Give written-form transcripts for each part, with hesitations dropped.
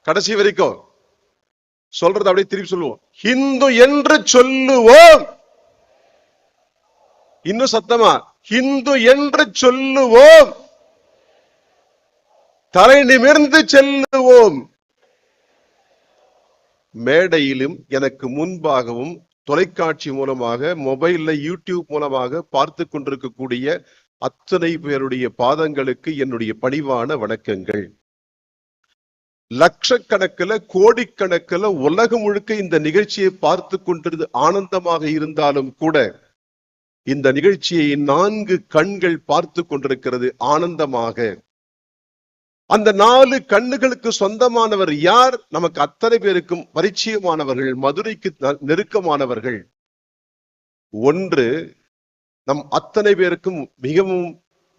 கடைசி வரைக்கும் சொல்றது அப்படியே திருப்பி சொல்லுவோம். ஹிந்து என்று சொல்லுவோம். இன்னும் சத்தமா, ஹிந்து என்று சொல்லுவோம். தலை நிமிர்ந்து செல்லுவோம். மேடையிலும் எனக்கு முன்பாகவும் தொலைக்காட்சி மூலமாக, மொபைல்ல யூடியூப் மூலமாக பார்த்து கொண்டிருக்கக்கூடிய அத்தனை பேருடைய பாதங்களுக்கு என்னுடைய பணிவான வணக்கங்கள். லட்சக்கணக்கில், கோடிக்கணக்கில் உலகம் முழுக்க இந்த நிகழ்ச்சியை பார்த்து கொண்டிருந்த ஆனந்தமாக இருந்தாலும் கூட இந்த நிகழ்ச்சியை 4 கண்கள் பார்த்து கொண்டிருக்கிறது ஆனந்தமாக. அந்த 4 கண்ணுகளுக்கு சொந்தமானவர் யார்? நமக்கு அத்தனை பேருக்கும் பரிச்சயமானவர்கள், மதுரைக்கு நெருக்கமானவர்கள். ஒன்று, நம் அத்தனை பேருக்கும் மிகவும்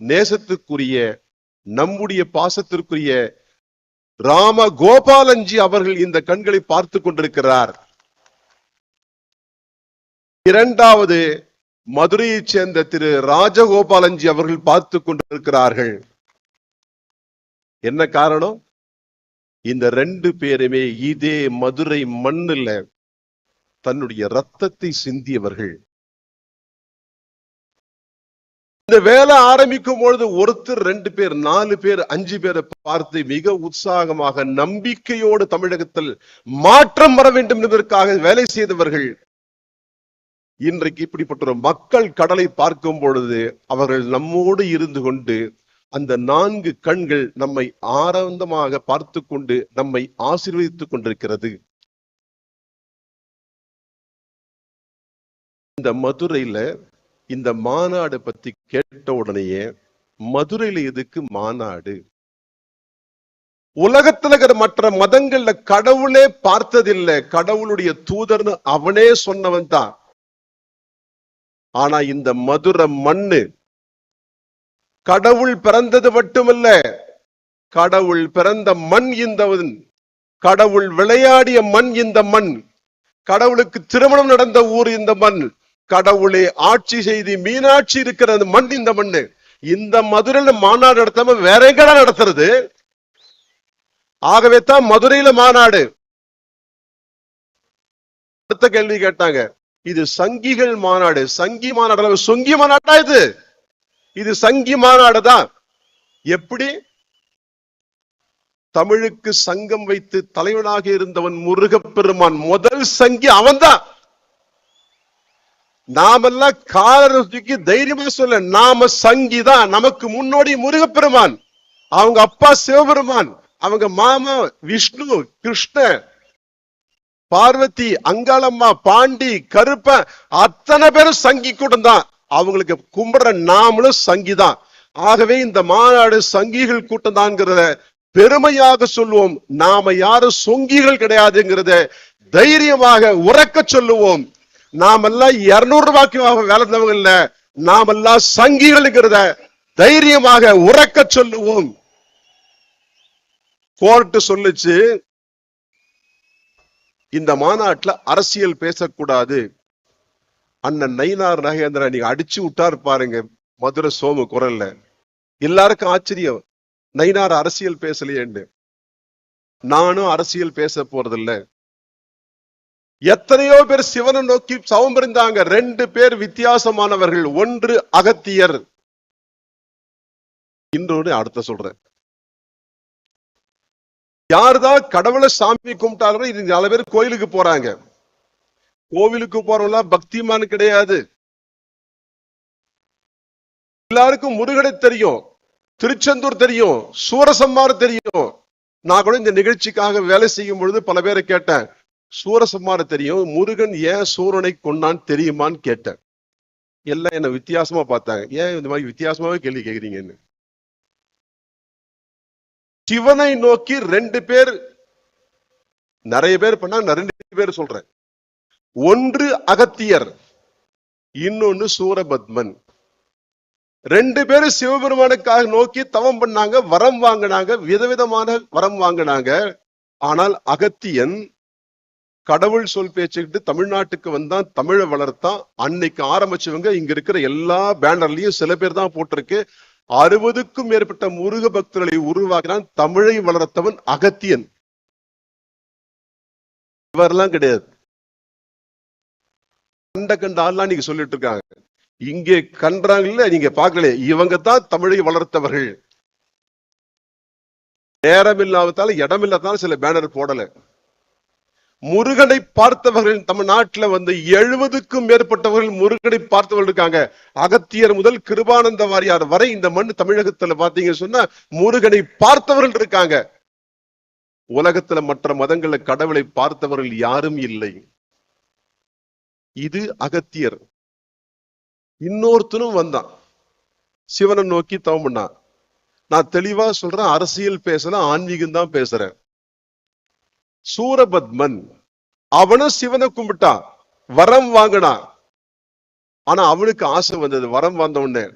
நேசத்துக்குரிய, நம்முடைய பாசத்திற்குரிய ராமகோபாலன்ஜி அவர்கள் இந்த கண்களை பார்த்து கொண்டிருக்கிறார். இரண்டாவது, மதுரையைச் சேர்ந்த திரு ராஜகோபாலன்ஜி அவர்கள் பார்த்து கொண்டிருக்கிறார்கள். என்ன காரணம்? இந்த 2 பேருமே இதே மதுரை மண்ணில் தன்னுடைய ரத்தத்தை சிந்தியவர்கள். இந்த வேலை ஆரம்பிக்கும் பொழுது ஒருத்தர், 2 பேர், 4 பேர், 5 பேரை பார்த்து மிக உற்சாகமாக, நம்பிக்கையோடு தமிழகத்தில் மாற்றம் வர வேண்டும் என்பதற்காக வேலை செய்தவர்கள். இன்றைக்கு இப்படிப்பட்ட ஒரு மக்கள் கடலை பார்க்கும் பொழுது அவர்கள் நம்மோடு இருந்து கொண்டு அந்த 4 கண்கள் நம்மை ஆனந்தமாக பார்த்து கொண்டு நம்மை ஆசீர்வதித்துக் கொண்டிருக்கிறது. இந்த மதுரையில இந்த மாநாடு பத்தி கேட்ட உடனேயே, மதுரையில எதுக்கு மாநாடு? உலகத்துல இருக்கிற மற்ற மதங்கள்ல கடவுளே பார்த்ததில்லை, கடவுளுடைய தூதர்னு அவனே சொன்னவன் தான். ஆனா இந்த மதுரை மண்ணு கடவுள் பிறந்தது மட்டுமல்ல, கடவுள் பிறந்த மண் இந்த கடவுள் விளையாடிய மண் இந்த மண், கடவுளுக்கு திருமணம் நடந்த ஊர் இந்த மண், கடவுளை ஆட்சி செய்து மீனாட்சி இருக்கிற மண் இந்த மண்ணு. இந்த மதுரையில மாநாடு நடத்தாம வேற எங்கடா நடத்துறது? ஆகவே தான் மதுரையில மாநாடு. அடுத்த கேள்வி கேட்டாங்க, இது சங்கிகள் மாநாடு, சங்கி மாநாடு, சொங்கி மாநாடா? இது சங்கி மாநாடு தான். எப்படி? தமிழுக்கு சங்கம் வைத்து தலைவனாக இருந்தவன் முருகப்பெருமான், முதல் சங்கி அவன்தான். நாமெல்லாம் காலர் தூக்கி தைரியமா சொல்ல, நாம சங்கி தான். நமக்கு முன்னோடி முருகப்பெருமான், அவங்க அப்பா சிவபெருமான், அவங்க மாமா விஷ்ணு, கிருஷ்ண, பார்வதி, அங்காளம்மா, பாண்டி, கருப்ப, அத்தனை பேரும் சங்கி கூட்டம் தான். அவங்களுக்கு கும்பிடுற நாமளும் சங்கிதான். ஆகவே இந்த மாநாடு சங்கிகள் கூட்டம் தான்ங்கிறத பெருமையாக சொல்லுவோம். நாம யாரும் சொங்கிகள் கிடையாதுங்கிறத தைரியமாக உறக்க சொல்லுவோம். நாமெல்லாம் 200 ரூபாய்க்கு வேலை இருந்தவங்க இல்ல, நாமெல்லாம் சங்கிகள்ங்கிறத தைரியமாக உறக்க சொல்லுவோம். கோர்ட்டு சொல்லுச்சு, இந்த மாநாட்டில் அரசியல் பேசக்கூடாது. அண்ணன் நயினார் நாகேந்திரன் நீங்க அடிச்சு விட்டாரு பாருங்க மதுரை சோமு குரல்ல. எல்லாருக்கும் ஆச்சரியம், நயினார் அரசியல் பேசலையேன்னு. நானும் அரசியல் பேச போறதில்ல. எத்தனையோ பேர் சிவனை நோக்கி சவம் இருந்தாங்க. 2 பேர் வித்தியாசமானவர்கள். ஒன்று அகத்தியர், இன்னொன்று அடுத்த சொல்றேன். யாருதான் கடவுளை சாமி கும்பிட்டாலும் இது 4 பேர் கோயிலுக்கு போறாங்க. கோவிலுக்கு போறவங்க பக்திமான் கிடையாது. எல்லாருக்கும் முருகனை தெரியும், திருச்செந்தூர் தெரியும், சூரசம்மார் தெரியும். நான் கூட இந்த நிகழ்ச்சிக்காக வேலை செய்யும் பொழுது பல பேரை கேட்டேன், சூரசம்மார தெரியும், முருகன் ஏன் சூரனை கொண்டான்னு தெரியுமான்னு கேட்டேன். எல்லாம் என்ன வித்தியாசமா பார்த்தாங்க. ஏன் இந்த மாதிரி வித்தியாசமாவே கேள்வி கேட்குறீங்கன்னு. சிவனை நோக்கி 2 பேர், நிறைய பேர் பண்ணாங்க, நான் 2 பேர் சொல்றேன். ஒன்று அகத்தியர், இன்னொன்னு சூரபத்மன். 2 பேரும் சிவபெருமானுக்காக நோக்கி தவம் பண்ணாங்க, வரம் வாங்கினாங்க, விதவிதமான வரம் வாங்கினாங்க. ஆனால் அகத்தியன் கடவுள் சொல் பேச்சுக்கிட்டு தமிழ்நாட்டுக்கு வந்தான், தமிழை வளர்த்தான். அன்னைக்கு ஆரம்பிச்சவங்க இங்க இருக்கிற எல்லா பேனர்லயும் சில பேர் தான் போட்டிருக்கு, 60க்கும் மேற்பட்ட முருக பக்தர்களை உருவாக்கினான். தமிழை வளர்த்தவன் அகத்தியன். இவரெல்லாம் கிடையாது. கண்ட ஆள்லாம் நீங்க சொல்லிட்டு இருக்காங்க. இங்கே கன்றாங்கல்ல, நீங்க பார்க்கல. இவங்க தான் தமிழை வளர்த்தவர்கள். நேரம் இல்லாததால, இடம் இல்லாததால சில பேனர் போடல. முருகனை பார்த்தவர்கள் தமிழ்நாட்டில் வந்து 70க்கும் மேற்பட்டவர்கள் முருகனை பார்த்தவர்கள் இருக்காங்க. அகத்தியர் முதல் கிருபானந்த வாரியார் வரை இந்த மண் தமிழகத்துல பாத்தீங்க சொன்னா முருகனை பார்த்தவர்கள் இருக்காங்க. உலகத்துல மற்ற மதங்கள கடவுளை பார்த்தவர்கள் யாரும் இல்லை. இது அகத்தியர். இன்னொருத்தனும் வந்தான், சிவனை நோக்கி தவம் பண்ணான். நான் தெளிவா சொல்றேன், அரசியல் பேசல, ஆன்மீகம் தான் பேசுறேன். சூரபத்மன் அவனும் சிவனை கும்பிட்டான், வரம் வாங்கினான். ஆனா அவனுக்கு ஆசை வந்தது. வரம் வந்த உடனே,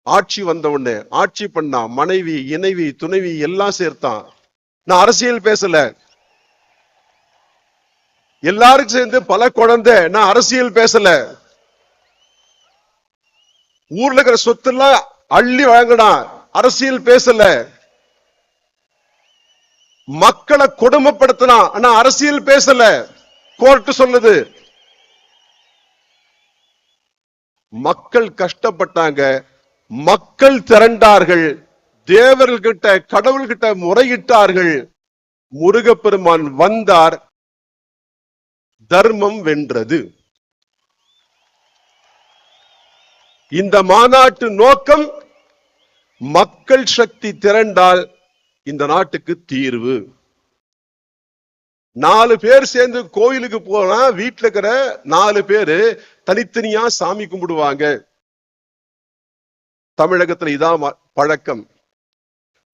ஆட்சி வந்த உடனே ஆட்சி பண்ணான். மனைவி, இணைவி, துணைவி எல்லாம் சேர்த்தான். நான் அரசியல் பேசல, எல்லாருக்கும் சேர்ந்து பல குழந்தை. நான் அரசியல் பேசல. ஊர்ல இருக்கிற சொத்து எல்லாம் அள்ளி வழங்கினான், அரசியல் பேசல. மக்களை கொடுமைப்படுத்தினா, ஆனா அரசியல் பேசல. கோர்ட் சொல்லுது. மக்கள் கஷ்டப்பட்டாங்க, மக்கள் திரண்டார்கள், தேவர்கள்கிட்ட கடவுள்கிட்ட முறையிட்டார்கள். முருகப்பெருமான் வந்தார், தர்மம் வென்றது. இந்த மாநாட்டு நோக்கம் மக்கள் சக்தி திரண்டால் இந்த நாட்டுக்கு தீர்வு. 4 பேர் சேர்ந்து கோயிலுக்கு போனா வீட்டுல இருக்கிற 4 பேரு தனித்தனியா சாமி கும்பிடுவாங்க. தமிழகத்துல இதான் பழக்கம்.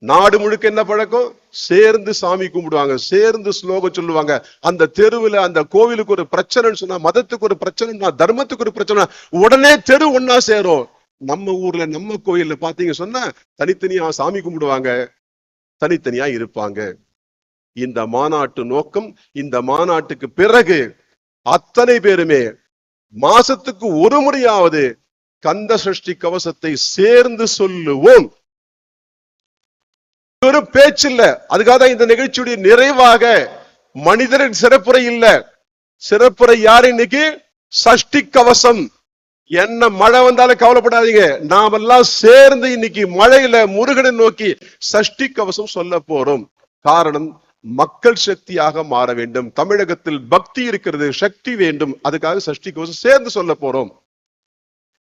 நாடு முழுக்க என்ன பழக்கம்? சேர்ந்து சாமி கும்பிடுவாங்க, சேர்ந்து ஸ்லோகம் சொல்லுவாங்க. அந்த தெருவுல அந்த கோவிலுக்கு ஒரு பிரச்சனைன்னு சொன்னா, மதத்துக்கு ஒரு பிரச்சனைனா, தர்மத்துக்கு ஒரு பிரச்சனை, உடனே தெரு ஒன்னா சேரும். நம்ம ஊர்ல நம்ம கோயில்ல பாத்தீங்க சொன்னா தனித்தனியா சாமி கும்பிடுவாங்க, தனித்தனியா இருப்பாங்க. இந்த மாநாட்டு நோக்கம், இந்த மாநாட்டுக்கு பிறகு அத்தனை பேருமே மாசத்துக்கு ஒரு முறையாவது கந்த சஷ்டி கவசத்தை சேர்ந்து சொல்லுவோம். ஒரு பேச்சு இல்ல. அதுக்காக இந்த நிகழ்ச்சியுடைய நிறைவாக மனிதரின் சிறப்புரை இல்ல, சிறப்புரை யாரு இன்னைக்கு? சஷ்டி கவசம். என்ன மழை வந்தாலும் கவலைப்படாதீங்க, நாமெல்லாம் சேர்ந்து இன்னைக்கு மழையில முருகனை நோக்கி சஷ்டி கவசம் சொல்ல போறோம். காரணம், மக்கள் சக்தியாக மாற வேண்டும். தமிழகத்தில் பக்தி இருக்கிறது, சக்தி வேண்டும். அதுக்காக சஷ்டி கவசம் சேர்ந்து சொல்ல போறோம்.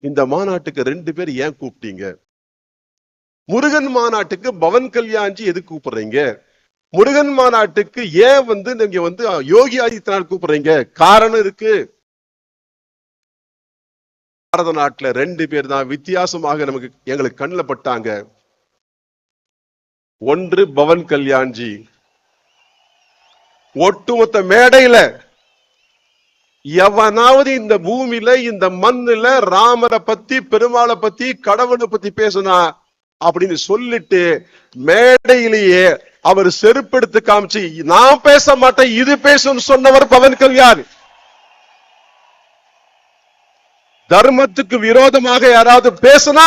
இந்த மாநாட்டுக்கு 2 பேர் ஏன் கூப்பிட்டீங்க? முருகன் மாநாட்டுக்கு பவன் கல்யாண்ஜி எதுக்கு கூப்பிடுறீங்க? முருகன் மாநாட்டுக்கு ஏன் வந்து நீங்க வந்து யோகி ஆதித்யநாத் கூப்பிடுறீங்க? காரணம் இருக்கு. பாரத நாட்டுல 2 பேர் தான் வித்தியாசமாக நமக்கு எங்களுக்கு கண்ணில் பட்டாங்க. ஒன்று பவன் கல்யாண்ஜி. ஒட்டுமொத்த மேடையில எவனாவது இந்த பூமியில இந்த மண்ணுல ராமரை பத்தி, பெருமாளை பத்தி, கடவுளை பத்தி பேசுனா அப்படின்னு சொல்லிட்டு மேடையிலேயே அவர் செருப்பெடுத்து காமிச்சு, நான் பேச மாட்டேன் இது பேசும் சொன்னவர் பவன் கல்யாண். தர்மத்துக்கு விரோதமாக யாராவது பேசினா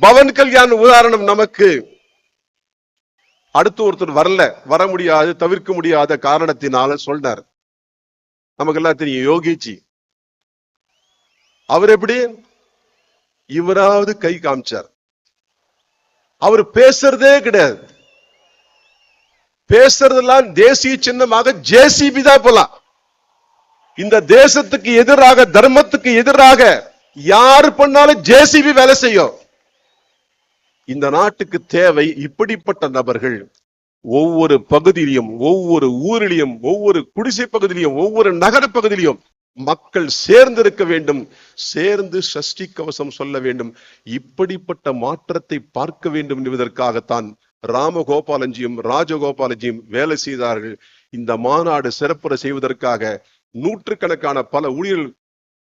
பவன் கல்யாண் உதாரணம் நமக்கு. அடுத்து ஒருத்தர் வர முடியாது, தவிர்க்க முடியாத காரணத்தினால சொன்னார். நமக்கு எல்லாம் தெரியும் யோகிஜி. அவர் எப்படி? இவராவது கை காமிச்சார். அவர் பேசுறதே கிடையாது. பேசுறதெல்லாம் தேசிய சின்னமாக ஜேசிபி தான் போலாம். இந்த தேசத்துக்கு எதிராக, தர்மத்துக்கு எதிராக யாரு பண்ணாலும் ஜேசிபி வேலை செய்யும். இந்த நாட்டுக்கு தேவை இப்படிப்பட்ட நபர்கள். ஒவ்வொரு பகுதியிலும், ஒவ்வொரு ஊரிலும், ஒவ்வொரு குடிசை பகுதியிலும், ஒவ்வொரு நகர பகுதியிலும் மக்கள் சேர்ந்து இருக்க வேண்டும், சேர்ந்து சஷ்டி கவசம் சொல்ல வேண்டும். இப்படிப்பட்ட மாற்றத்தை பார்க்க வேண்டும் என்பதற்காகத்தான் ராமகோபாலஞ்சியும் ராஜகோபாலஞ்சியும் வேலை செய்தார்கள். இந்த மாநாடு சிறப்புற செய்வதற்காக நூற்றுக்கணக்கான பல ஊழியர்கள்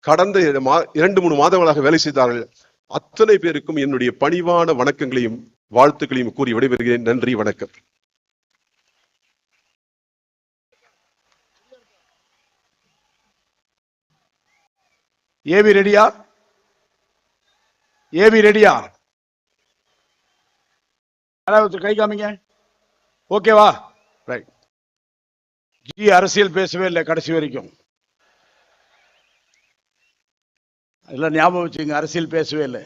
கடந்த 2-3 மாதங்களாக வேலை செய்தார்கள். அத்தனை பேருக்கும் என்னுடைய பணிவான வணக்கங்களையும் வாழ்த்துக்களையும் கூறி விடைபெறுகிறேன். நன்றி, வணக்கம். ஏவி ரெடியா? ஏவி ரெடியா? கை காமிங்க. ஓகேவா? ரைட். ஜி அரசியல் பேசவே இல்லை கடைசி வரைக்கும். அதெல்லாம் ஞாபகம் வச்சுங்க, அரசியல் பேசவே இல்லை.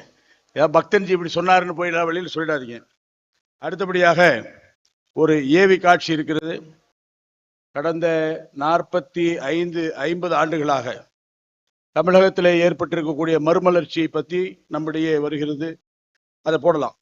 ஏதாவது பக்தன்ஜி இப்படி சொன்னாருன்னு போய் வெளியில் சொல்லிடாதீங்க. அடுத்தபடியாக ஒரு ஏவி காட்சி இருக்கிறது. கடந்த 45-50 ஆண்டுகளாக தமிழகத்திலே ஏற்பட்டிருக்கக்கூடிய மறுமலர்ச்சியை பற்றி நம்மிடையே வருகிறது. அதை போடலாம்.